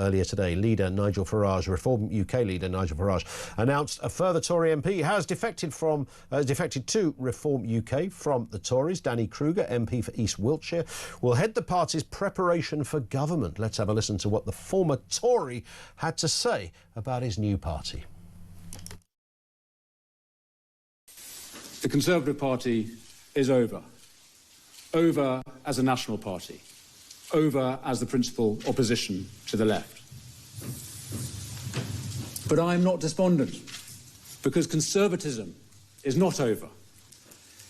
earlier today. Leader Nigel Farage, Reform UK leader Nigel Farage, announced a further Tory MP has defected to Reform UK from the Tories. Danny Kruger, MP for East Wiltshire, will head the party's preparation for government. Let's have a listen to what the former Tory had to say about his new party. The Conservative Party is over. Over as a national party. Over as the principal opposition to the left. But I'm not despondent, because conservatism is not over.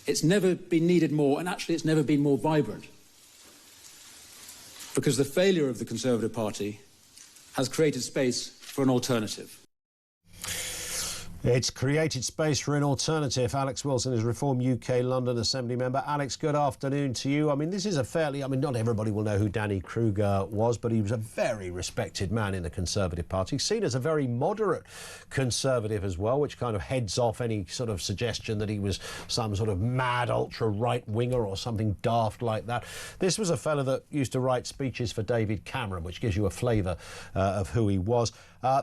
It's never been needed more, and actually it's never been more vibrant. Because the failure of the Conservative Party has created space for an alternative. It's created space for an alternative. Alex Wilson is Reform UK London Assembly member. Alex, good afternoon to you. I mean, this is a fairly... I mean, not everybody will know who Danny Kruger was, but he was a very respected man in the Conservative Party, seen as a very moderate Conservative as well, which kind of heads off any sort of suggestion that he was some sort of mad ultra-right-winger or something daft like that. This was a fella that used to write speeches for David Cameron, which gives you a flavour of who he was.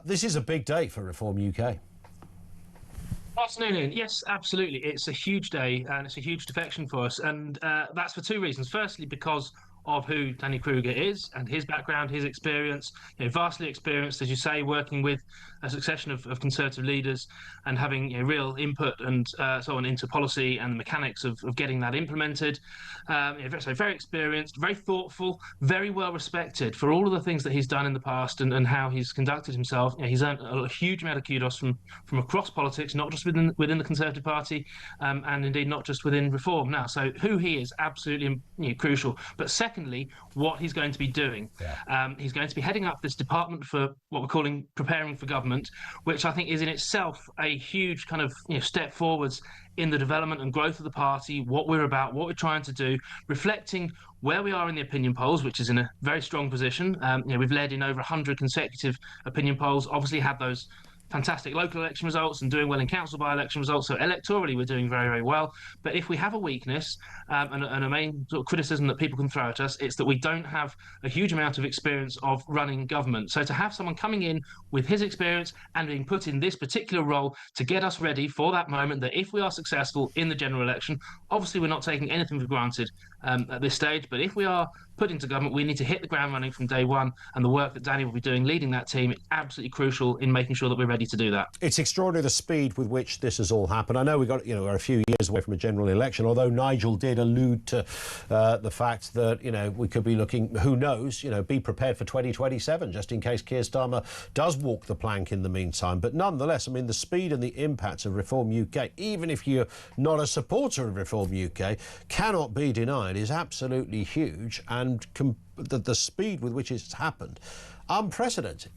This is a big day for Reform UK. Afternoon, Ian. Yes, absolutely. It's a huge day and it's a huge defection for us. And that's for two reasons. Firstly, because of who Danny Kruger is and his background, his experience, vastly experienced, as you say, working with a succession of Conservative leaders and having real input and so on into policy and the mechanics of getting that implemented. So very experienced, very thoughtful, very well respected for all of the things that he's done in the past and how he's conducted himself. He's earned a huge amount of kudos from across politics, not just within the Conservative Party, and indeed not just within Reform. Now, so who he is, absolutely crucial. But secondly, what he's going to be doing. Yeah. He's going to be heading up this department for what we're calling preparing for government, which I think is in itself a huge kind of step forwards in the development and growth of the party, what we're about, what we're trying to do, reflecting where we are in the opinion polls, which is in a very strong position. We've led in over 100 consecutive opinion polls, obviously had those fantastic local election results and doing well in council by-election results. So electorally, we're doing very, very well. But if we have a weakness and a main sort of criticism that people can throw at us, it's that we don't have a huge amount of experience of running government. So to have someone coming in with his experience and being put in this particular role to get us ready for that moment, that if we are successful in the general election, obviously we're not taking anything for granted at this stage, but if we are put into government, we need to hit the ground running from day one, and the work that Danny will be doing leading that team is absolutely crucial in making sure that we're ready to do that. It's extraordinary the speed with which this has all happened. I know we're a few years away from a general election, although Nigel did allude to the fact that we could be looking, who knows, be prepared for 2027 just in case Keir Starmer does walk the plank in the meantime. But nonetheless, I mean, the speed and the impact of Reform UK, even if you're not a supporter of Reform UK, cannot be denied, is absolutely huge, and the speed with which it's happened, unprecedented.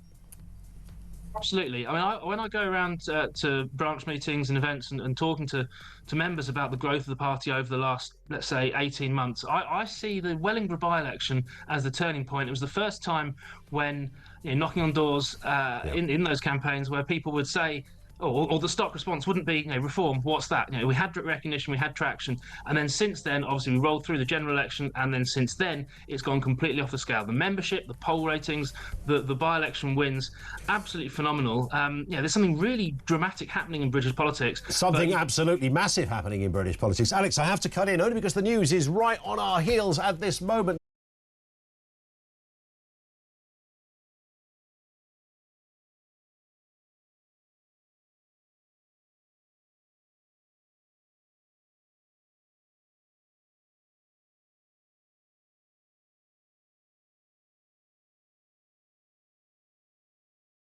Absolutely. I mean, when I go around to branch meetings and events and talking to members about the growth of the party over the last, let's say, 18 months, I see the Wellingborough by-election as the turning point. It was the first time when, knocking on doors in those campaigns where people would say, or the stock response wouldn't be, Reform, what's that? We had recognition, we had traction, and then since then, obviously, we rolled through the general election, and then since then, it's gone completely off the scale. The membership, the poll ratings, the by-election wins, absolutely phenomenal. There's something really dramatic happening in British politics. Something absolutely massive happening in British politics. Alex, I have to cut in only because the news is right on our heels at this moment.